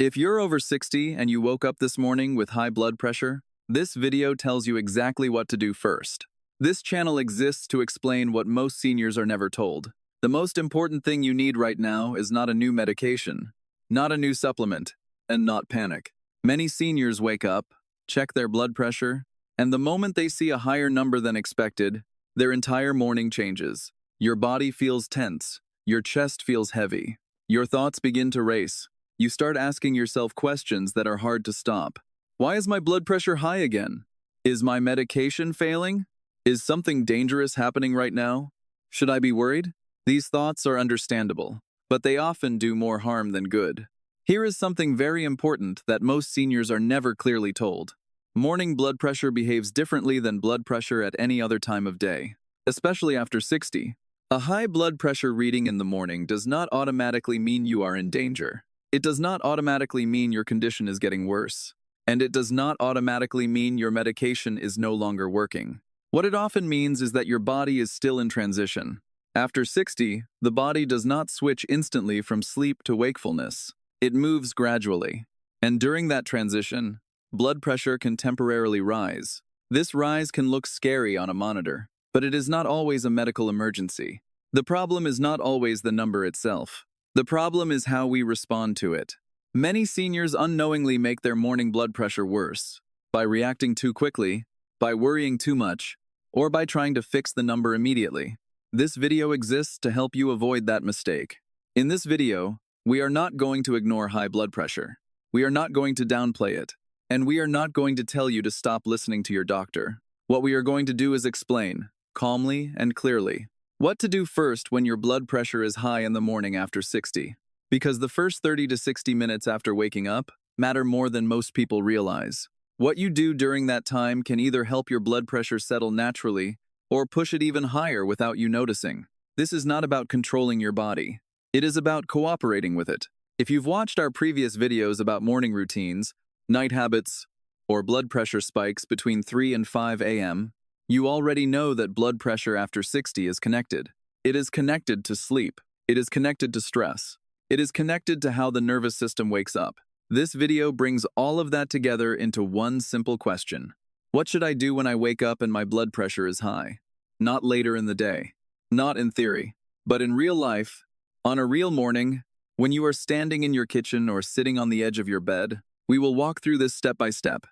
If you're over 60 and you woke up this morning with high blood pressure, this video tells you exactly what to do first. This channel exists to explain what most seniors are never told. The most important thing you need right now is not a new medication, not a new supplement, and not panic. Many seniors wake up, check their blood pressure, and the moment they see a higher number than expected, their entire morning changes. Your body feels tense, your chest feels heavy, your thoughts begin to race. You start asking yourself questions that are hard to stop. Why is my blood pressure high again? Is my medication failing? Is something dangerous happening right now? Should I be worried? These thoughts are understandable, but they often do more harm than good. Here is something very important that most seniors are never clearly told. Morning blood pressure behaves differently than blood pressure at any other time of day, especially after 60. A high blood pressure reading in the morning does not automatically mean you are in danger. It does not automatically mean your condition is getting worse, and it does not automatically mean your medication is no longer working. What it often means is that your body is still in transition. After 60, the body does not switch instantly from sleep to wakefulness. It moves gradually, and during that transition, blood pressure can temporarily rise. This rise can look scary on a monitor, but it is not always a medical emergency. The problem is not always the number itself. The problem is how we respond to it. Many seniors unknowingly make their morning blood pressure worse by reacting too quickly, by worrying too much, or by trying to fix the number immediately. This video exists to help you avoid that mistake. In this video, we are not going to ignore high blood pressure. We are not going to downplay it, and we are not going to tell you to stop listening to your doctor. What we are going to do is explain, calmly and clearly, what to do first when your blood pressure is high in the morning after 60. Because the first 30 to 60 minutes after waking up matter more than most people realize. What you do during that time can either help your blood pressure settle naturally or push it even higher without you noticing. This is not about controlling your body. It is about cooperating with it. If you've watched our previous videos about morning routines, night habits, or blood pressure spikes between 3 and 5 a.m., you already know that blood pressure after 60 is connected. It is connected to sleep. It is connected to stress. It is connected to how the nervous system wakes up. This video brings all of that together into one simple question. What should I do when I wake up and my blood pressure is high? Not later in the day. Not in theory, but in real life, on a real morning, when you are standing in your kitchen or sitting on the edge of your bed. We will walk through this step by step.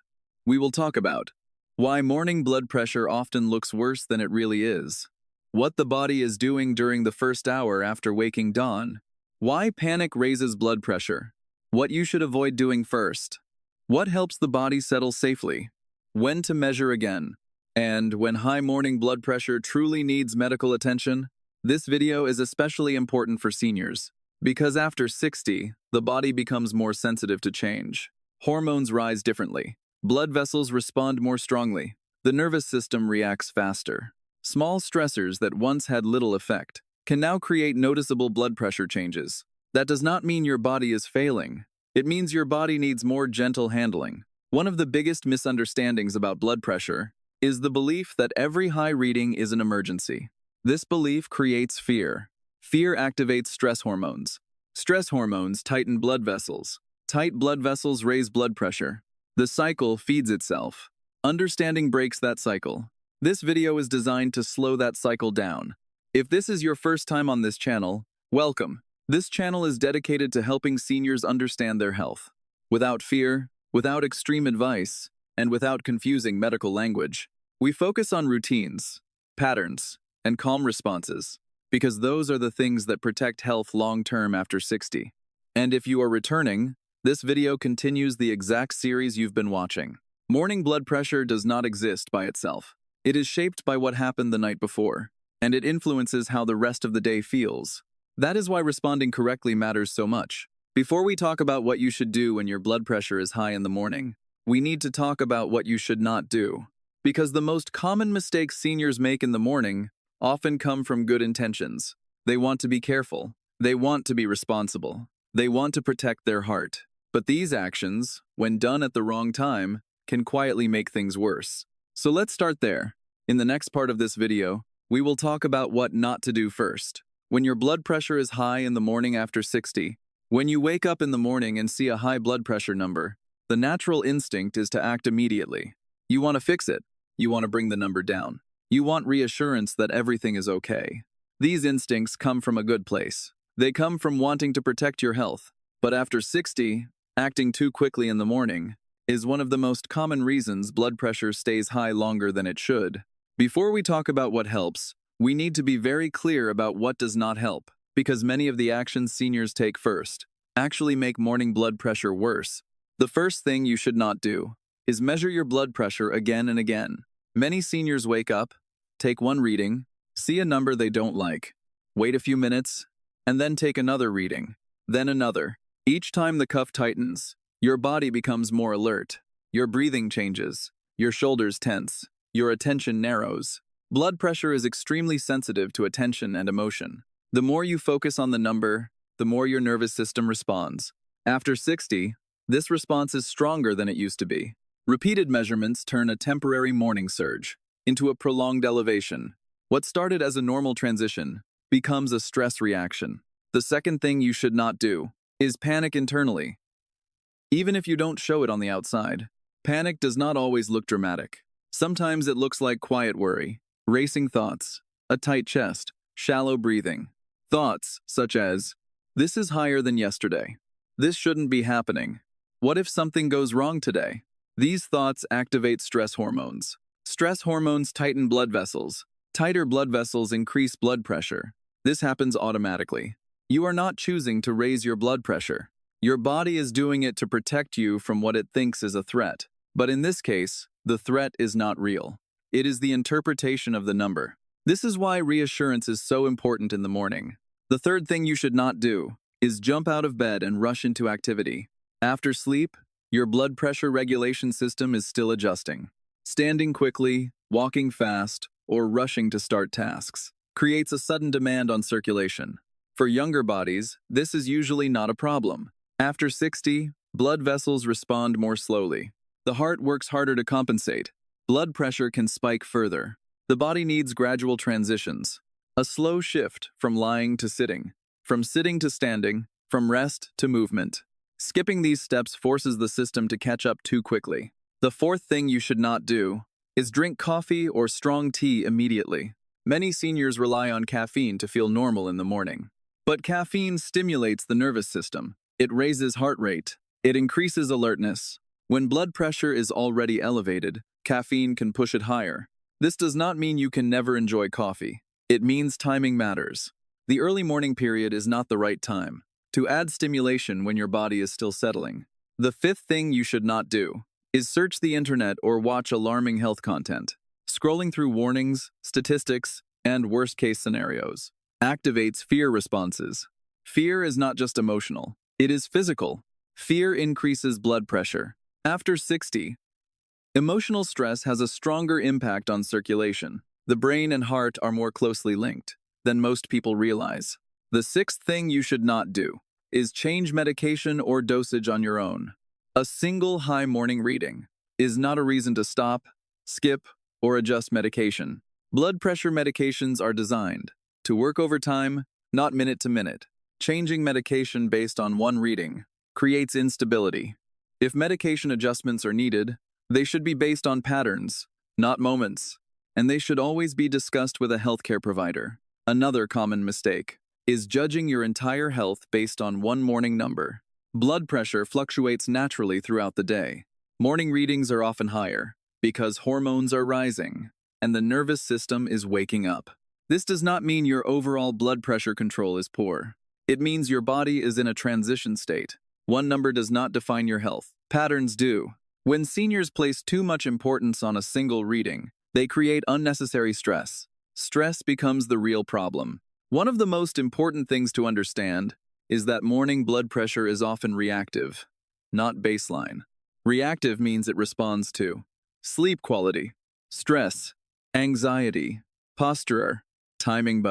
We will talk about why morning blood pressure often looks worse than it really is, what the body is doing during the first hour after waking dawn, why panic raises blood pressure, what you should avoid doing first, what helps the body settle safely, when to measure again, and when high morning blood pressure truly needs medical attention. This video is especially important for seniors, because after 60, the body becomes more sensitive to change. Hormones rise differently. Blood vessels respond more strongly. The nervous system reacts faster. Small stressors that once had little effect can now create noticeable blood pressure changes. That does not mean your body is failing. It means your body needs more gentle handling. One of the biggest misunderstandings about blood pressure is the belief that every high reading is an emergency. This belief creates fear. Fear activates stress hormones. Stress hormones tighten blood vessels. Tight blood vessels raise blood pressure. The cycle feeds itself. Understanding breaks that cycle. This video is designed to slow that cycle down. If this is your first time on this channel, welcome. This channel is dedicated to helping seniors understand their health, without fear, without extreme advice, and without confusing medical language. We focus on routines, patterns, and calm responses, because those are the things that protect health long-term after 60. And if you are returning, this video continues the exact series you've been watching. Morning blood pressure does not exist by itself. It is shaped by what happened the night before, and it influences how the rest of the day feels. That is why responding correctly matters so much. Before we talk about what you should do when your blood pressure is high in the morning, we need to talk about what you should not do. Because the most common mistakes seniors make in the morning often come from good intentions. They want to be careful. They want to be responsible. They want to protect their heart. But these actions, when done at the wrong time, can quietly make things worse. So let's start there. In the next part of this video, we will talk about what not to do first. When your blood pressure is high in the morning after 60, When you wake up in the morning and see a high blood pressure number, the natural instinct is to act immediately. You want to fix it. You want to bring the number down. You want reassurance that everything is okay. These instincts come from a good place. They come from wanting to protect your health. But after 60, acting too quickly in the morning is one of the most common reasons blood pressure stays high longer than it should. Before we talk about what helps, we need to be very clear about what does not help, because many of the actions seniors take first actually make morning blood pressure worse. The first thing you should not do is measure your blood pressure again and again. Many seniors wake up, take one reading, see a number they don't like, wait a few minutes, and then take another reading, then another. Each time the cuff tightens, your body becomes more alert. Your breathing changes, your shoulders tense, your attention narrows. Blood pressure is extremely sensitive to attention and emotion. The more you focus on the number, the more your nervous system responds. After 60, this response is stronger than it used to be. Repeated measurements turn a temporary morning surge into a prolonged elevation. What started as a normal transition becomes a stress reaction. The second thing you should not do is panic internally. Even if you don't show it on the outside, panic does not always look dramatic. Sometimes it looks like quiet worry, racing thoughts, a tight chest, shallow breathing. Thoughts such as, "This is higher than yesterday. This shouldn't be happening. What if something goes wrong today?" These thoughts activate stress hormones. Stress hormones tighten blood vessels. Tighter blood vessels increase blood pressure. This happens automatically. You are not choosing to raise your blood pressure. Your body is doing it to protect you from what it thinks is a threat. But in this case, the threat is not real. It is the interpretation of the number. This is why reassurance is so important in the morning. The third thing you should not do is jump out of bed and rush into activity. After sleep, your blood pressure regulation system is still adjusting. Standing quickly, walking fast, or rushing to start tasks creates a sudden demand on circulation. For younger bodies, this is usually not a problem. After 60, blood vessels respond more slowly. The heart works harder to compensate. Blood pressure can spike further. The body needs gradual transitions. A slow shift from lying to sitting, from sitting to standing, from rest to movement. Skipping these steps forces the system to catch up too quickly. The fourth thing you should not do is drink coffee or strong tea immediately. Many seniors rely on caffeine to feel normal in the morning. But caffeine stimulates the nervous system. It raises heart rate. It increases alertness. When blood pressure is already elevated, caffeine can push it higher. This does not mean you can never enjoy coffee. It means timing matters. The early morning period is not the right time to add stimulation when your body is still settling. The fifth thing you should not do is search the internet or watch alarming health content. Scrolling through warnings, statistics, and worst-case scenarios activates fear responses. Fear is not just emotional, it is physical. Fear increases blood pressure. After 60, emotional stress has a stronger impact on circulation. The brain and heart are more closely linked than most people realize. The sixth thing you should not do is change medication or dosage on your own. A single high morning reading is not a reason to stop, skip, or adjust medication. Blood pressure medications are designed to work over time, not minute to minute. Changing medication based on one reading creates instability. If medication adjustments are needed, they should be based on patterns, not moments, and they should always be discussed with a healthcare provider. Another common mistake is judging your entire health based on one morning number. Blood pressure fluctuates naturally throughout the day. Morning readings are often higher because hormones are rising and the nervous system is waking up. This does not mean your overall blood pressure control is poor. It means your body is in a transition state. One number does not define your health. Patterns do. When seniors place too much importance on a single reading, they create unnecessary stress. Stress becomes the real problem. One of the most important things to understand is that morning blood pressure is often reactive, not baseline. Reactive means it responds to sleep quality, stress, anxiety, posture, timing.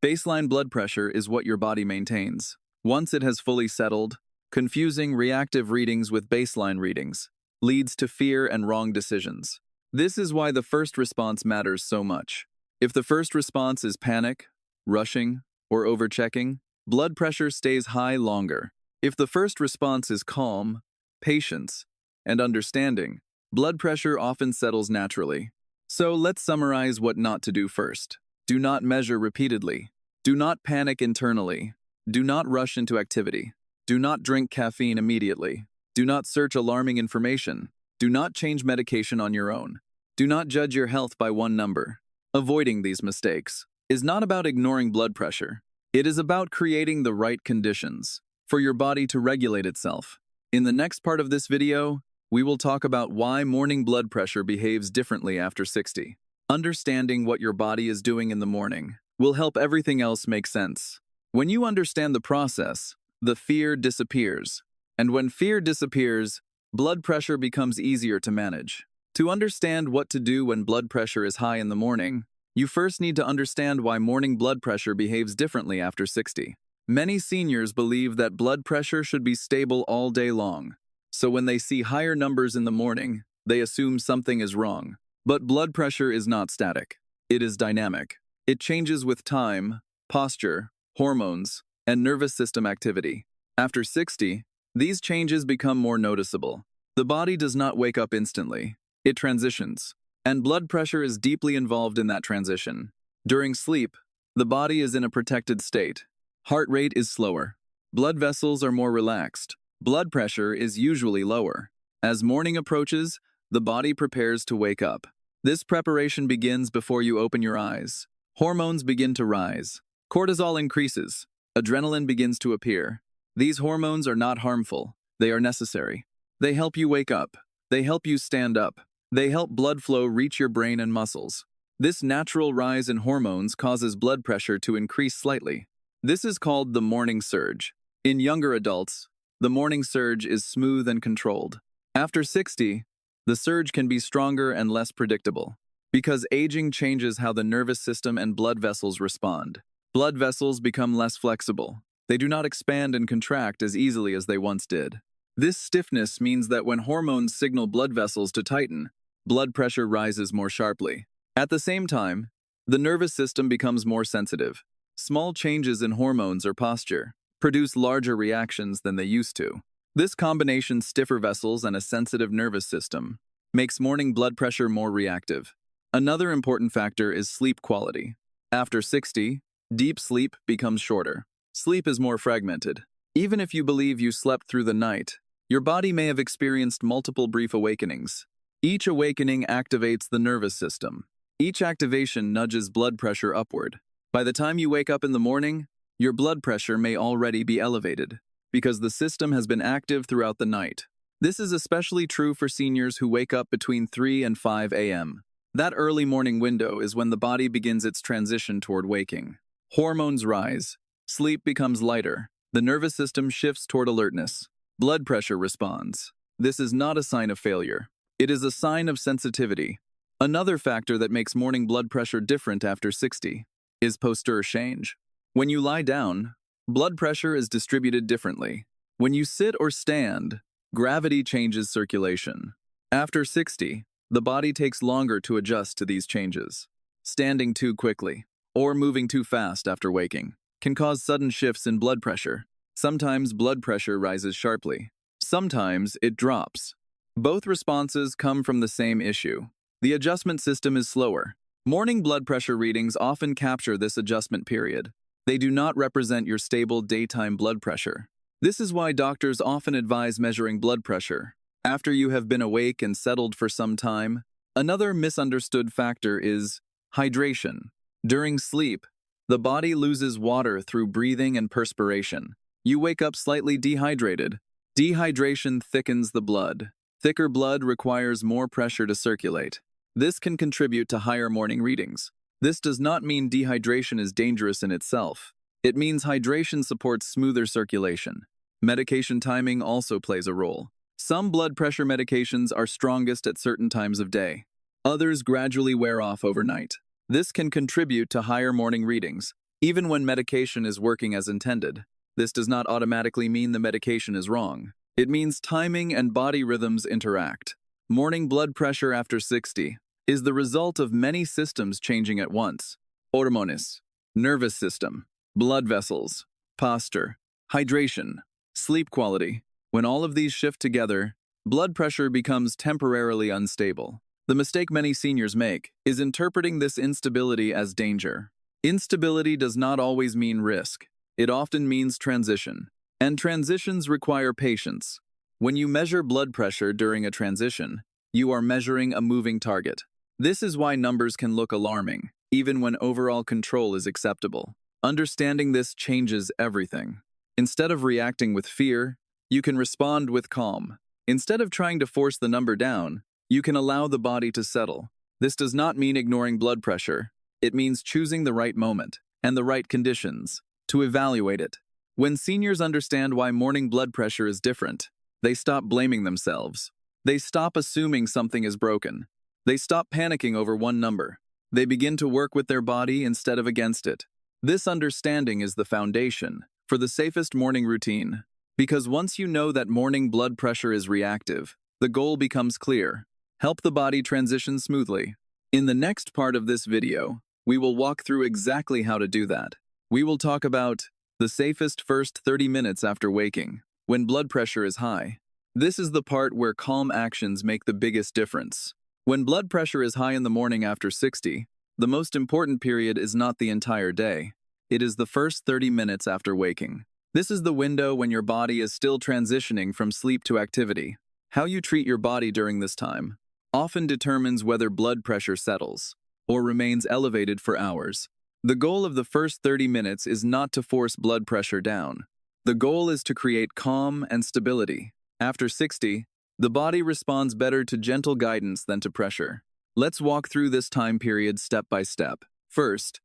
Baseline blood pressure is what your body maintains. Once it has fully settled, confusing reactive readings with baseline readings leads to fear and wrong decisions. This is why the first response matters so much. If the first response is panic, rushing, or overchecking, blood pressure stays high longer. If the first response is calm, patience, and understanding, blood pressure often settles naturally. So let's summarize what not to do first. Do not measure repeatedly. Do not panic internally. Do not rush into activity. Do not drink caffeine immediately. Do not search alarming information. Do not change medication on your own. Do not judge your health by one number. Avoiding these mistakes is not about ignoring blood pressure. It is about creating the right conditions for your body to regulate itself. In the next part of this video, we will talk about why morning blood pressure behaves differently after 60. Understanding what your body is doing in the morning will help everything else make sense. When you understand the process, the fear disappears. And when fear disappears, blood pressure becomes easier to manage. To understand what to do when blood pressure is high in the morning, you first need to understand why morning blood pressure behaves differently after 60. Many seniors believe that blood pressure should be stable all day long. So when they see higher numbers in the morning, they assume something is wrong. But blood pressure is not static. It is dynamic. It changes with time, posture, hormones, and nervous system activity. After 60, these changes become more noticeable. The body does not wake up instantly. It transitions, and blood pressure is deeply involved in that transition. During sleep, the body is in a protected state. Heart rate is slower. Blood vessels are more relaxed. Blood pressure is usually lower. As morning approaches, the body prepares to wake up. This preparation begins before you open your eyes. Hormones begin to rise. Cortisol increases. Adrenaline begins to appear. These hormones are not harmful. They are necessary. They help you wake up. They help you stand up. They help blood flow reach your brain and muscles. This natural rise in hormones causes blood pressure to increase slightly. This is called the morning surge. In younger adults, the morning surge is smooth and controlled. After 60, the surge can be stronger and less predictable, because aging changes how the nervous system and blood vessels respond. Blood vessels become less flexible. They do not expand and contract as easily as they once did. This stiffness means that when hormones signal blood vessels to tighten, blood pressure rises more sharply. At the same time, the nervous system becomes more sensitive. Small changes in hormones or posture produce larger reactions than they used to. This combination, stiffer vessels and a sensitive nervous system, makes morning blood pressure more reactive. Another important factor is sleep quality. After 60, deep sleep becomes shorter. Sleep is more fragmented. Even if you believe you slept through the night, your body may have experienced multiple brief awakenings. Each awakening activates the nervous system. Each activation nudges blood pressure upward. By the time you wake up in the morning, your blood pressure may already be elevated, because the system has been active throughout the night. This is especially true for seniors who wake up between 3 and 5 a.m. That early morning window is when the body begins its transition toward waking. Hormones rise. Sleep becomes lighter. The nervous system shifts toward alertness. Blood pressure responds. This is not a sign of failure. It is a sign of sensitivity. Another factor that makes morning blood pressure different after 60 is posture change. When you lie down, blood pressure is distributed differently. When you sit or stand, gravity changes circulation. After 60, the body takes longer to adjust to these changes. Standing too quickly or moving too fast after waking can cause sudden shifts in blood pressure. Sometimes blood pressure rises sharply. Sometimes it drops. Both responses come from the same issue. The adjustment system is slower. Morning blood pressure readings often capture this adjustment period. They do not represent your stable daytime blood pressure. This is why doctors often advise measuring blood pressure after you have been awake and settled for some time. Another misunderstood factor is hydration. During sleep, the body loses water through breathing and perspiration. You wake up slightly dehydrated. Dehydration thickens the blood. Thicker blood requires more pressure to circulate. This can contribute to higher morning readings. This does not mean dehydration is dangerous in itself. It means hydration supports smoother circulation. Medication timing also plays a role. Some blood pressure medications are strongest at certain times of day. Others gradually wear off overnight. This can contribute to higher morning readings, even when medication is working as intended. This does not automatically mean the medication is wrong. It means timing and body rhythms interact. Morning blood pressure after 60 is the result of many systems changing at once. Hormones, nervous system, blood vessels, posture, hydration, Sleep quality. When all of these shift together, blood pressure becomes temporarily unstable. The mistake many seniors make is interpreting this instability as danger. Instability does not always mean risk. It often means transition. And transitions require patience. When you measure blood pressure during a transition, you are measuring a moving target. This is why numbers can look alarming, even when overall control is acceptable. Understanding this changes everything. Instead of reacting with fear, you can respond with calm. Instead of trying to force the number down, you can allow the body to settle. This does not mean ignoring blood pressure. It means choosing the right moment and the right conditions to evaluate it. When seniors understand why morning blood pressure is different, they stop blaming themselves. They stop assuming something is broken. They stop panicking over one number. They begin to work with their body instead of against it. This understanding is the foundation for the safest morning routine. Because once you know that morning blood pressure is reactive, the goal becomes clear. Help the body transition smoothly. In the next part of this video, we will walk through exactly how to do that. We will talk about the safest first 30 minutes after waking, when blood pressure is high. This is the part where calm actions make the biggest difference. When blood pressure is high in the morning after 60, the most important period is not the entire day. It is the first 30 minutes after waking. This is the window when your body is still transitioning from sleep to activity. How you treat your body during this time often determines whether blood pressure settles or remains elevated for hours. The goal of the first 30 minutes is not to force blood pressure down. The goal is to create calm and stability. After 60, the body responds better to gentle guidance than to pressure. Let's walk through this time period step by step. First,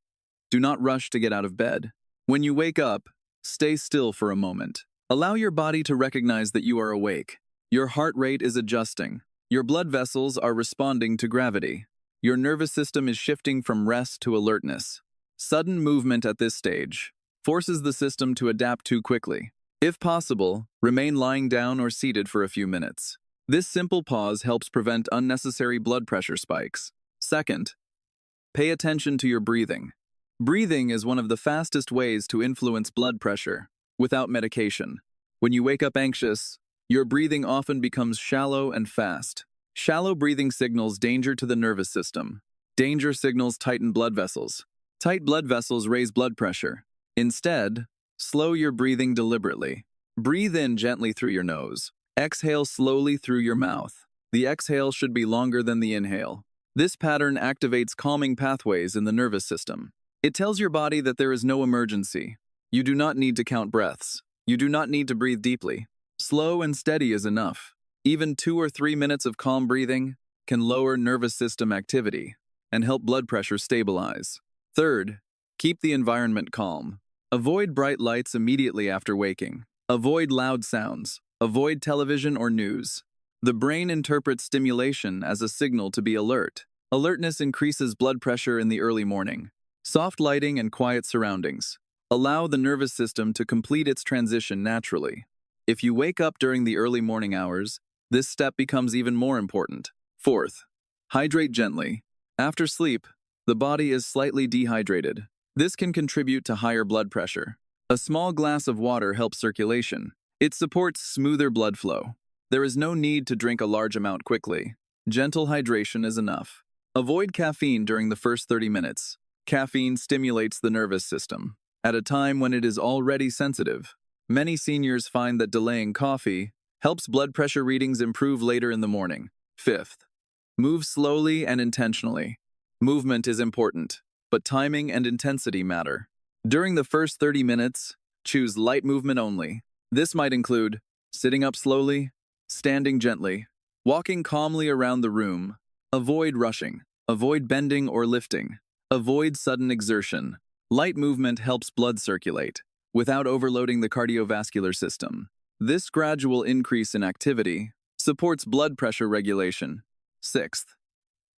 do not rush to get out of bed. When you wake up, stay still for a moment. Allow your body to recognize that you are awake. Your heart rate is adjusting. Your blood vessels are responding to gravity. Your nervous system is shifting from rest to alertness. Sudden movement at this stage forces the system to adapt too quickly. If possible, remain lying down or seated for a few minutes. This simple pause helps prevent unnecessary blood pressure spikes. Second, pay attention to your breathing. Breathing is one of the fastest ways to influence blood pressure without medication. When you wake up anxious, your breathing often becomes shallow and fast. Shallow breathing signals danger to the nervous system. Danger signals tighten blood vessels. Tight blood vessels raise blood pressure. Instead, slow your breathing deliberately. Breathe in gently through your nose. Exhale slowly through your mouth. The exhale should be longer than the inhale. This pattern activates calming pathways in the nervous system. It tells your body that there is no emergency. You do not need to count breaths. You do not need to breathe deeply. Slow and steady is enough. Even 2 or 3 minutes of calm breathing can lower nervous system activity and help blood pressure stabilize. Third, keep the environment calm. Avoid bright lights immediately after waking. Avoid loud sounds. Avoid television or news. The brain interprets stimulation as a signal to be alert. Alertness increases blood pressure in the early morning. Soft lighting and quiet surroundings allow the nervous system to complete its transition naturally. If you wake up during the early morning hours, this step becomes even more important. Fourth, hydrate gently. After sleep, the body is slightly dehydrated. This can contribute to higher blood pressure. A small glass of water helps circulation. It supports smoother blood flow. There is no need to drink a large amount quickly. Gentle hydration is enough. Avoid caffeine during the first 30 minutes. Caffeine stimulates the nervous system at a time when it is already sensitive. Many seniors find that delaying coffee helps blood pressure readings improve later in the morning. Fifth, move slowly and intentionally. Movement is important, but timing and intensity matter. During the first 30 minutes, choose light movement only. This might include sitting up slowly, standing gently, walking calmly around the room. Avoid rushing. Avoid bending or lifting. Avoid sudden exertion. Light movement helps blood circulate without overloading the cardiovascular system. This gradual increase in activity supports blood pressure regulation. Sixth,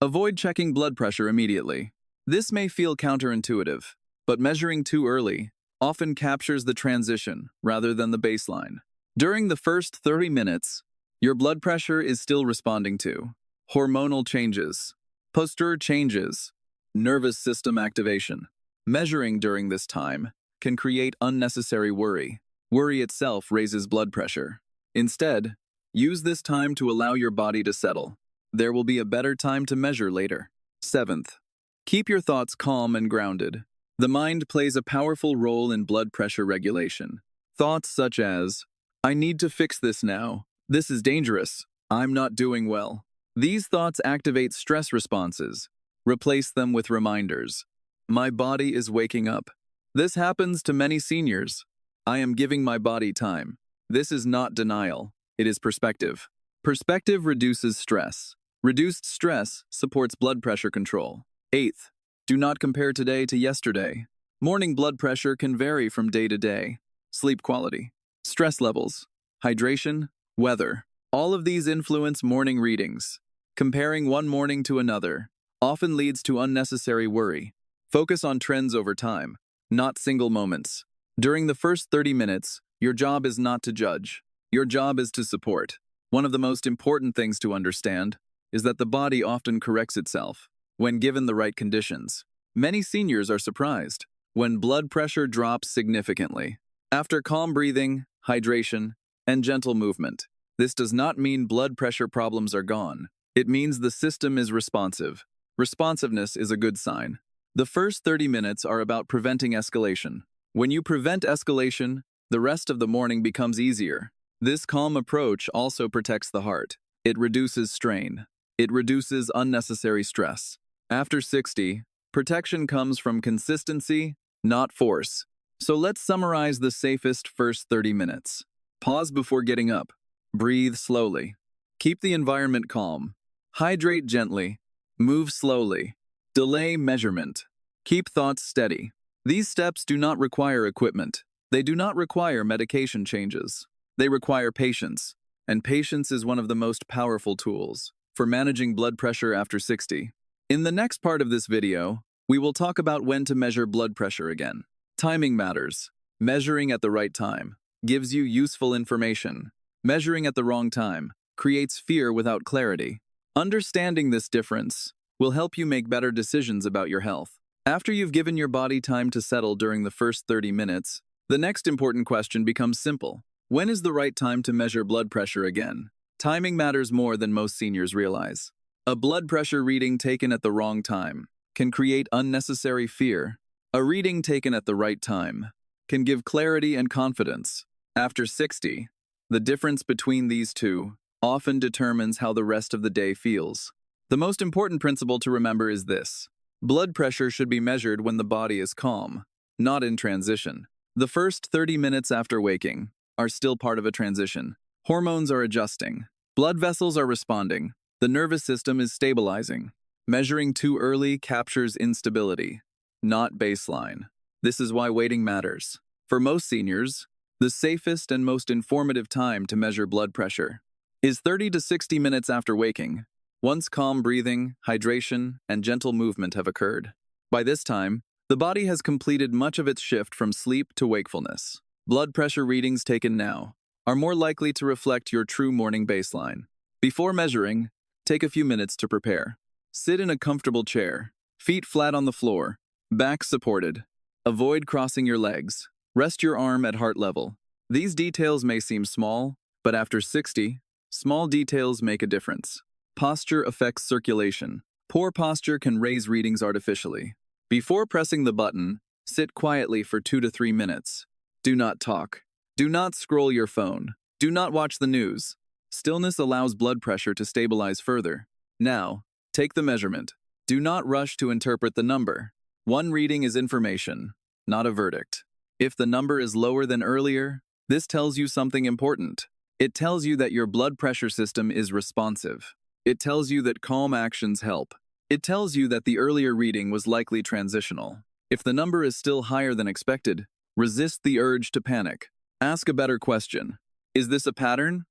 avoid checking blood pressure immediately. This may feel counterintuitive, but measuring too early often captures the transition rather than the baseline. During the first 30 minutes, your blood pressure is still responding to hormonal changes, posture changes, nervous system activation. Measuring during this time can create unnecessary worry. Worry itself raises blood pressure. Instead, use this time to allow your body to settle. There will be a better time to measure later. Seventh, keep your thoughts calm and grounded. The mind plays a powerful role in blood pressure regulation. Thoughts such as, "I need to fix this now. This is dangerous. I'm not doing well." These thoughts activate stress responses. Replace them with reminders. "My body is waking up." This happens to many seniors. "I am giving my body time." This is not denial. It is perspective. Perspective reduces stress. Reduced stress supports blood pressure control. Eighth, do not compare today to yesterday. Morning blood pressure can vary from day to day. Sleep quality, stress levels, hydration, weather. All of these influence morning readings. Comparing one morning to another often leads to unnecessary worry. Focus on trends over time, not single moments. During the first 30 minutes, your job is not to judge. Your job is to support. One of the most important things to understand is that the body often corrects itself when given the right conditions. Many seniors are surprised when blood pressure drops significantly after calm breathing, hydration, and gentle movement. This does not mean blood pressure problems are gone. It means the system is responsive. Responsiveness is a good sign. The first 30 minutes are about preventing escalation. When you prevent escalation, the rest of the morning becomes easier. This calm approach also protects the heart. It reduces strain. It reduces unnecessary stress. After 60, protection comes from consistency, not force. So let's summarize the safest first 30 minutes. Pause before getting up. Breathe slowly. Keep the environment calm. Hydrate gently. Move slowly. Delay measurement. Keep thoughts steady. These steps do not require equipment. They do not require medication changes. They require patience, and patience is one of the most powerful tools for managing blood pressure after 60. In the next part of this video, we will talk about when to measure blood pressure again. Timing matters. Measuring at the right time gives you useful information. Measuring at the wrong time creates fear without clarity. Understanding this difference will help you make better decisions about your health. After you've given your body time to settle during the first 30 minutes, the next important question becomes simple. When is the right time to measure blood pressure again? Timing matters more than most seniors realize. A blood pressure reading taken at the wrong time can create unnecessary fear. A reading taken at the right time can give clarity and confidence. After 60, the difference between these two often determines how the rest of the day feels. The most important principle to remember is this. Blood pressure should be measured when the body is calm, not in transition. The first 30 minutes after waking are still part of a transition. Hormones are adjusting. Blood vessels are responding. The nervous system is stabilizing. Measuring too early captures instability, not baseline. This is why waiting matters. For most seniors, the safest and most informative time to measure blood pressure is 30 to 60 minutes after waking, once calm breathing, hydration, and gentle movement have occurred. By this time, the body has completed much of its shift from sleep to wakefulness. Blood pressure readings taken now are more likely to reflect your true morning baseline. Before measuring, take a few minutes to prepare. Sit in a comfortable chair, feet flat on the floor, back supported. Avoid crossing your legs. Rest your arm at heart level. These details may seem small, but after 60, small details make a difference. Posture affects circulation. Poor posture can raise readings artificially. Before pressing the button, sit quietly for 2 to 3 minutes. Do not talk. Do not scroll your phone. Do not watch the news. Stillness allows blood pressure to stabilize further. Now, take the measurement. Do not rush to interpret the number. One reading is information, not a verdict. If the number is lower than earlier, this tells you something important. It tells you that your blood pressure system is responsive. It tells you that calm actions help. It tells you that the earlier reading was likely transitional. If the number is still higher than expected, resist the urge to panic. Ask a better question. Is this a pattern?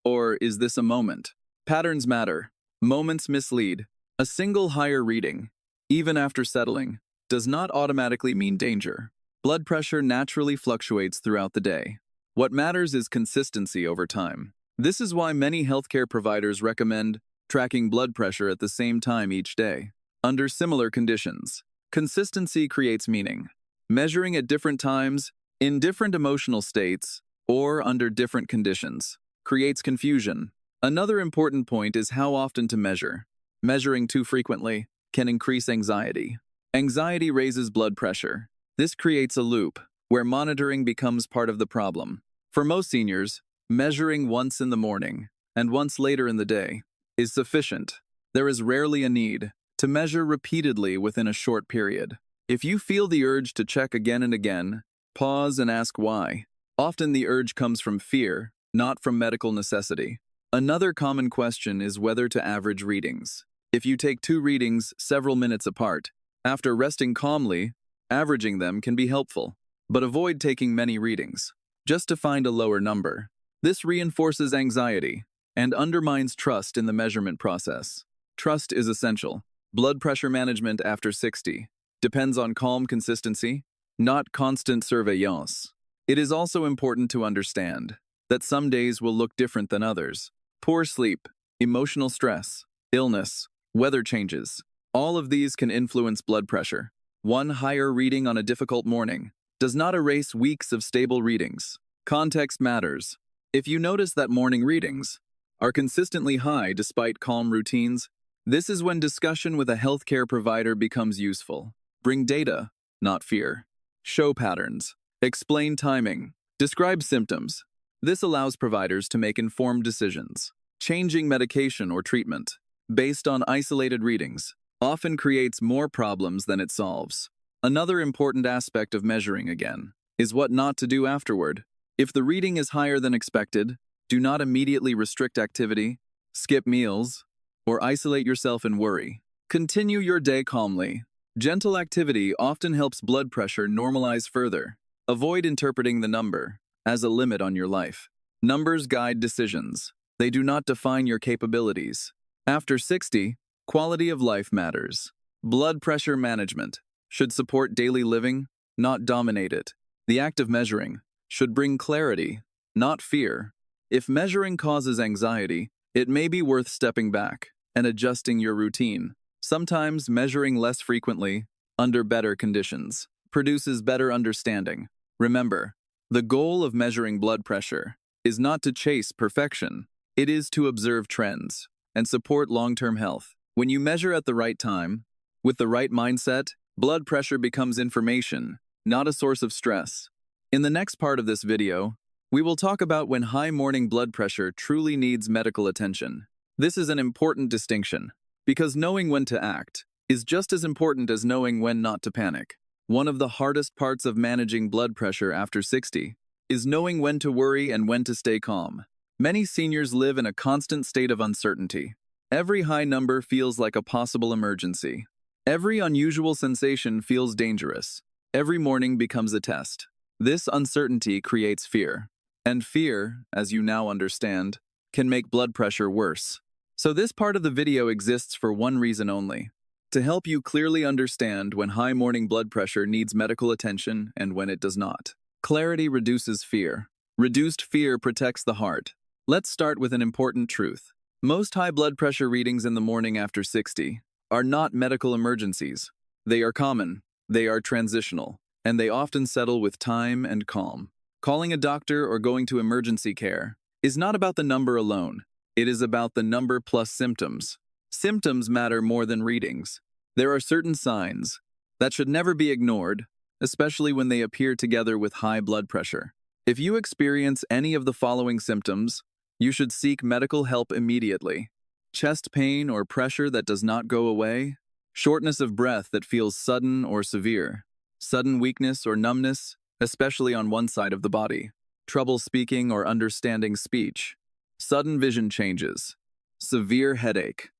Or is this a moment? Patterns matter. Moments mislead. A single higher reading, even after settling, does not automatically mean danger. Blood pressure naturally fluctuates throughout the day. What matters is consistency over time. This is why many healthcare providers recommend tracking blood pressure at the same time each day. Under similar conditions, consistency creates meaning. Measuring at different times in different emotional states or under different conditions, creates confusion. Another important point is how often to measure. Measuring too frequently can increase anxiety. Anxiety raises blood pressure. This creates a loop where monitoring becomes part of the problem. For most seniors, measuring once in the morning and once later in the day is sufficient. There is rarely a need to measure repeatedly within a short period. If you feel the urge to check again and again, pause and ask why. Often the urge comes from fear, not from medical necessity. Another common question is whether to average readings. If you take 2 readings several minutes apart, after resting calmly, averaging them can be helpful, but avoid taking many readings, just to find a lower number. This reinforces anxiety and undermines trust in the measurement process. Trust is essential. Blood pressure management after 60 depends on calm consistency, not constant surveillance. It is also important to understand that some days will look different than others. Poor sleep, emotional stress, illness, weather changes, all of these can influence blood pressure. One higher reading on a difficult morning does not erase weeks of stable readings. Context matters. If you notice that morning readings are consistently high despite calm routines, this is when discussion with a healthcare provider becomes useful. Bring data, not fear. Show patterns. Explain timing. Describe symptoms. This allows providers to make informed decisions. Changing medication or treatment based on isolated readings often creates more problems than it solves. Another important aspect of measuring again is what not to do afterward. If the reading is higher than expected, do not immediately restrict activity, skip meals, or isolate yourself in worry. Continue your day calmly. Gentle activity often helps blood pressure normalize further. Avoid interpreting the number as a limit on your life. Numbers guide decisions. They do not define your capabilities. After 60, quality of life matters. Blood pressure management should support daily living, not dominate it. The act of measuring should bring clarity, not fear. If measuring causes anxiety, it may be worth stepping back and adjusting your routine. Sometimes measuring less frequently, under better conditions, produces better understanding. Remember, the goal of measuring blood pressure is not to chase perfection. It is to observe trends and support long-term health. When you measure at the right time, with the right mindset, blood pressure becomes information, not a source of stress. In the next part of this video, we will talk about when high morning blood pressure truly needs medical attention. This is an important distinction, because knowing when to act is just as important as knowing when not to panic. One of the hardest parts of managing blood pressure after 60 is knowing when to worry and when to stay calm. Many seniors live in a constant state of uncertainty. Every high number feels like a possible emergency. Every unusual sensation feels dangerous. Every morning becomes a test. This uncertainty creates fear. And fear, as you now understand, can make blood pressure worse. So this part of the video exists for one reason only: to help you clearly understand when high morning blood pressure needs medical attention and when it does not. Clarity reduces fear. Reduced fear protects the heart. Let's start with an important truth. Most high blood pressure readings in the morning after 60 are not medical emergencies. They are common, they are transitional, and they often settle with time and calm. Calling a doctor or going to emergency care is not about the number alone. It is about the number plus symptoms. Symptoms matter more than readings. There are certain signs that should never be ignored, especially when they appear together with high blood pressure. If you experience any of the following symptoms, you should seek medical help immediately. Chest pain or pressure that does not go away, shortness of breath that feels sudden or severe, sudden weakness or numbness, especially on one side of the body, trouble speaking or understanding speech, sudden vision changes, severe headache.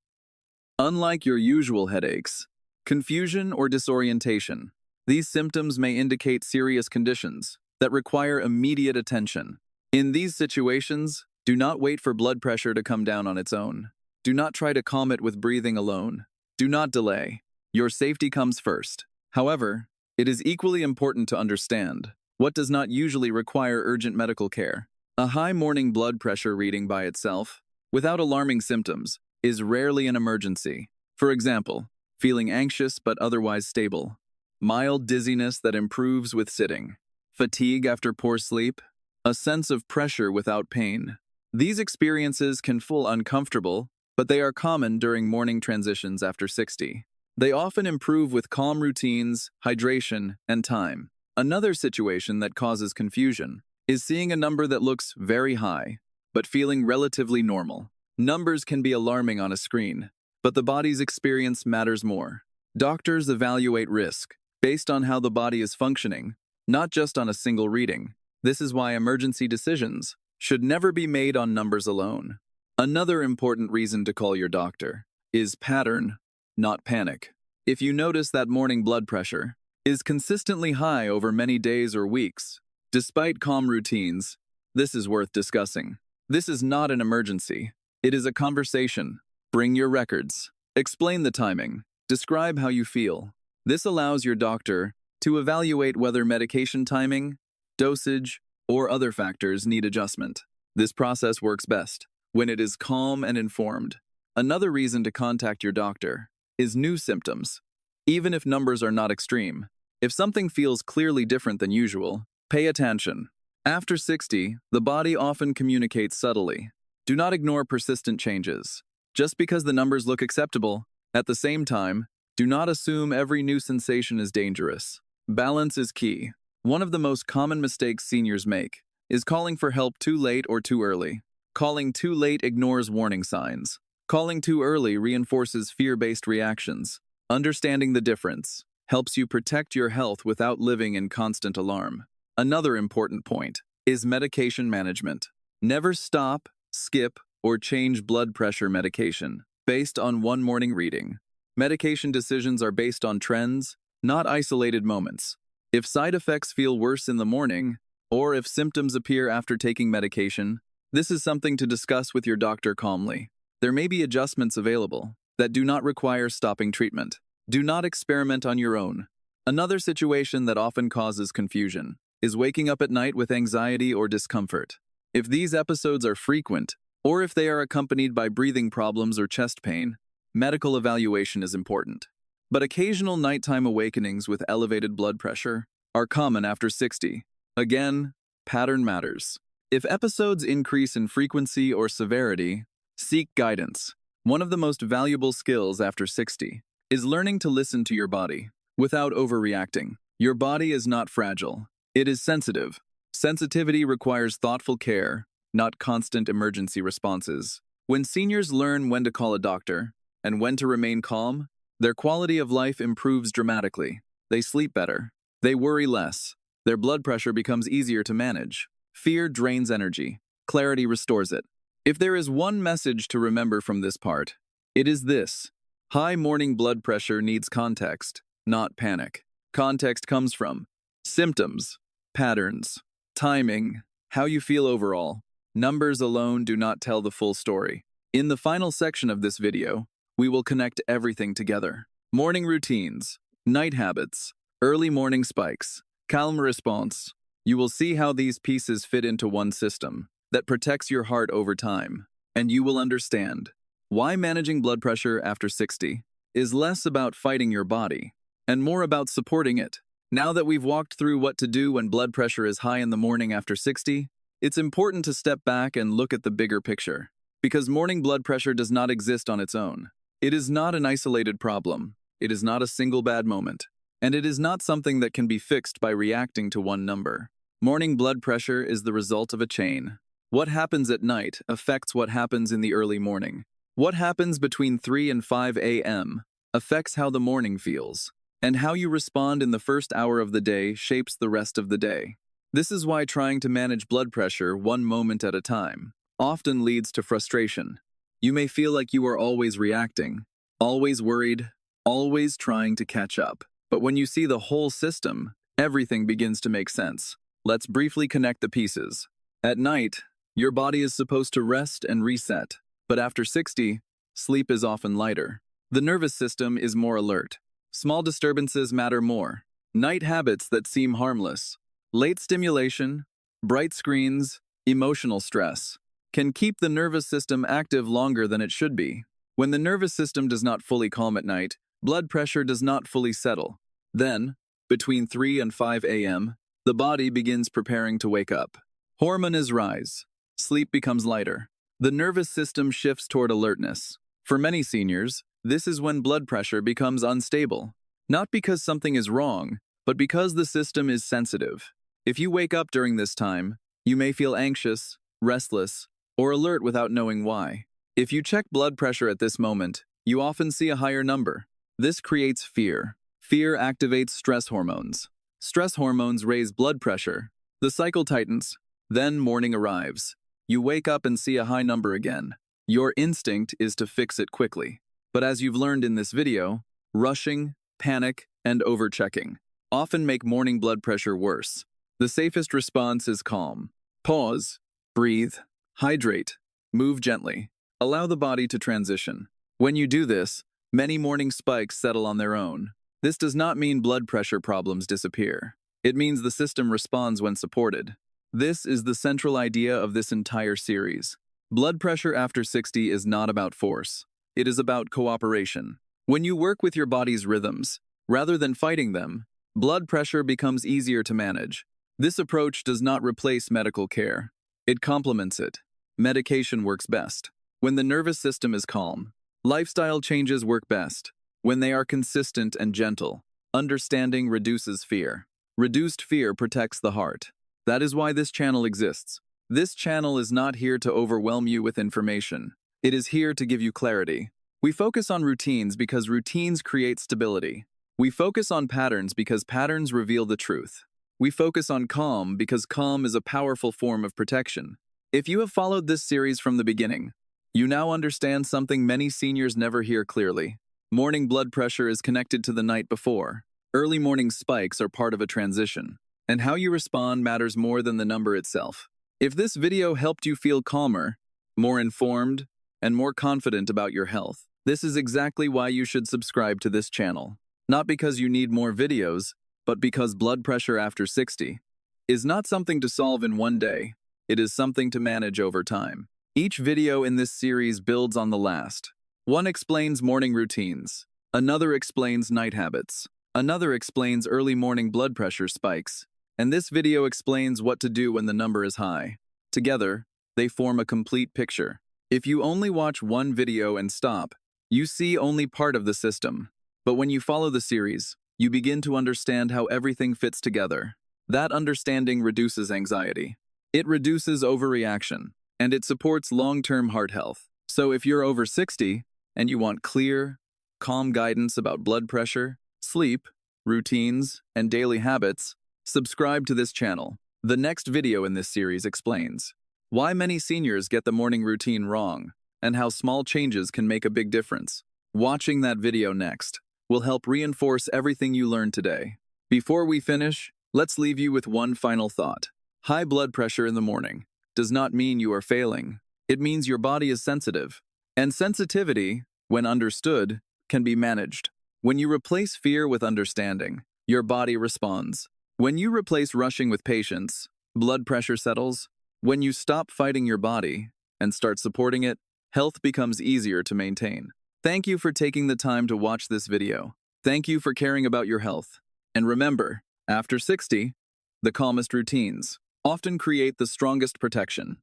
Unlike your usual headaches, confusion or disorientation, these symptoms may indicate serious conditions that require immediate attention. In these situations, do not wait for blood pressure to come down on its own. Do not try to calm it with breathing alone. Do not delay. Your safety comes first. However, it is equally important to understand what does not usually require urgent medical care. A high morning blood pressure reading by itself, without alarming symptoms, is rarely an emergency. For example, feeling anxious but otherwise stable, mild dizziness that improves with sitting, fatigue after poor sleep, a sense of pressure without pain. These experiences can feel uncomfortable, but they are common during morning transitions after 60. They often improve with calm routines, hydration, and time. Another situation that causes confusion is seeing a number that looks very high, but feeling relatively normal. Numbers can be alarming on a screen, but the body's experience matters more. Doctors evaluate risk based on how the body is functioning, not just on a single reading. This is why emergency decisions should never be made on numbers alone. Another important reason to call your doctor is pattern, not panic. If you notice that morning blood pressure is consistently high over many days or weeks, despite calm routines, this is worth discussing. This is not an emergency. It is a conversation. Bring your records. Explain the timing. Describe how you feel. This allows your doctor to evaluate whether medication timing, dosage, or other factors need adjustment. This process works best when it is calm and informed. Another reason to contact your doctor is new symptoms. Even if numbers are not extreme, if something feels clearly different than usual, pay attention. After 60, the body often communicates subtly. Do not ignore persistent changes. Just because the numbers look acceptable, at the same time, do not assume every new sensation is dangerous. Balance is key. One of the most common mistakes seniors make is calling for help too late or too early. Calling too late ignores warning signs. Calling too early reinforces fear-based reactions. Understanding the difference helps you protect your health without living in constant alarm. Another important point is medication management. Never stop, skip, or change blood pressure medication based on one morning reading. Medication decisions are based on trends, not isolated moments. If side effects feel worse in the morning, or if symptoms appear after taking medication, this is something to discuss with your doctor calmly. There may be adjustments available that do not require stopping treatment. Do not experiment on your own. Another situation that often causes confusion is waking up at night with anxiety or discomfort. If these episodes are frequent, or if they are accompanied by breathing problems or chest pain, medical evaluation is important. But occasional nighttime awakenings with elevated blood pressure are common after 60. Again, pattern matters. If episodes increase in frequency or severity, seek guidance. One of the most valuable skills after 60 is learning to listen to your body without overreacting. Your body is not fragile. It is sensitive. Sensitivity requires thoughtful care, not constant emergency responses. When seniors learn when to call a doctor and when to remain calm, their quality of life improves dramatically. They sleep better. They worry less. Their blood pressure becomes easier to manage. Fear drains energy. Clarity restores it. If there is one message to remember from this part, it is this. High morning blood pressure needs context, not panic. Context comes from symptoms, patterns, timing, how you feel overall. Numbers alone do not tell the full story. In the final section of this video, we will connect everything together. Morning routines, night habits, early morning spikes, calm response. You will see how these pieces fit into one system that protects your heart over time, and you will understand why managing blood pressure after 60 is less about fighting your body and more about supporting it. Now that we've walked through what to do when blood pressure is high in the morning after 60, it's important to step back and look at the bigger picture, because morning blood pressure does not exist on its own. It is not an isolated problem. It is not a single bad moment, and it is not something that can be fixed by reacting to one number. Morning blood pressure is the result of a chain. What happens at night affects what happens in the early morning. What happens between 3 and 5 a.m. affects how the morning feels, and how you respond in the first hour of the day shapes the rest of the day. This is why trying to manage blood pressure one moment at a time often leads to frustration. You may feel like you are always reacting, always worried, always trying to catch up. But when you see the whole system, everything begins to make sense. Let's briefly connect the pieces. At night, your body is supposed to rest and reset, but after 60, sleep is often lighter. The nervous system is more alert. Small disturbances matter more. Night habits that seem harmless, late stimulation, bright screens, emotional stress, can keep the nervous system active longer than it should be. When the nervous system does not fully calm at night, blood pressure does not fully settle. Then, between 3 and 5 a.m., The body begins preparing to wake up. Hormones rise. Sleep becomes lighter. The nervous system shifts toward alertness. For many seniors, this is when blood pressure becomes unstable. Not because something is wrong, but because the system is sensitive. If you wake up during this time, you may feel anxious, restless, or alert without knowing why. If you check blood pressure at this moment, you often see a higher number. This creates fear. Fear activates stress hormones. Stress hormones raise blood pressure. The cycle tightens. Then morning arrives. You wake up and see a high number again. Your instinct is to fix it quickly. But as you've learned in this video, rushing, panic, and overchecking often make morning blood pressure worse. The safest response is calm. Pause, breathe, hydrate, move gently. Allow the body to transition. When you do this, many morning spikes settle on their own. This does not mean blood pressure problems disappear. It means the system responds when supported. This is the central idea of this entire series. Blood pressure after 60 is not about force. It is about cooperation. When you work with your body's rhythms, rather than fighting them, blood pressure becomes easier to manage. This approach does not replace medical care. It complements it. Medication works best when the nervous system is calm. Lifestyle changes work best when they are consistent and gentle. Understanding reduces fear. Reduced fear protects the heart. That is why this channel exists. This channel is not here to overwhelm you with information. It is here to give you clarity. We focus on routines because routines create stability. We focus on patterns because patterns reveal the truth. We focus on calm because calm is a powerful form of protection. If you have followed this series from the beginning, you now understand something many seniors never hear clearly. Morning blood pressure is connected to the night before. Early morning spikes are part of a transition, and how you respond matters more than the number itself. If this video helped you feel calmer, more informed, and more confident about your health, this is exactly why you should subscribe to this channel. Not because you need more videos, but because blood pressure after 60 is not something to solve in one day. It is something to manage over time. Each video in this series builds on the last. One explains morning routines. Another explains night habits. Another explains early morning blood pressure spikes. And this video explains what to do when the number is high. Together, they form a complete picture. If you only watch one video and stop, you see only part of the system. But when you follow the series, you begin to understand how everything fits together. That understanding reduces anxiety. It reduces overreaction, and it supports long-term heart health. So if you're over 60 and you want clear, calm guidance about blood pressure, sleep, routines, and daily habits, subscribe to this channel. The next video in this series explains why many seniors get the morning routine wrong and how small changes can make a big difference. Watching that video next will help reinforce everything you learned today. Before we finish, let's leave you with one final thought. High blood pressure in the morning does not mean you are failing. It means your body is sensitive. And sensitivity, when understood, can be managed. When you replace fear with understanding, your body responds. When you replace rushing with patience, blood pressure settles. When you stop fighting your body and start supporting it, health becomes easier to maintain. Thank you for taking the time to watch this video. Thank you for caring about your health. And remember, after 60, the calmest routines often create the strongest protection.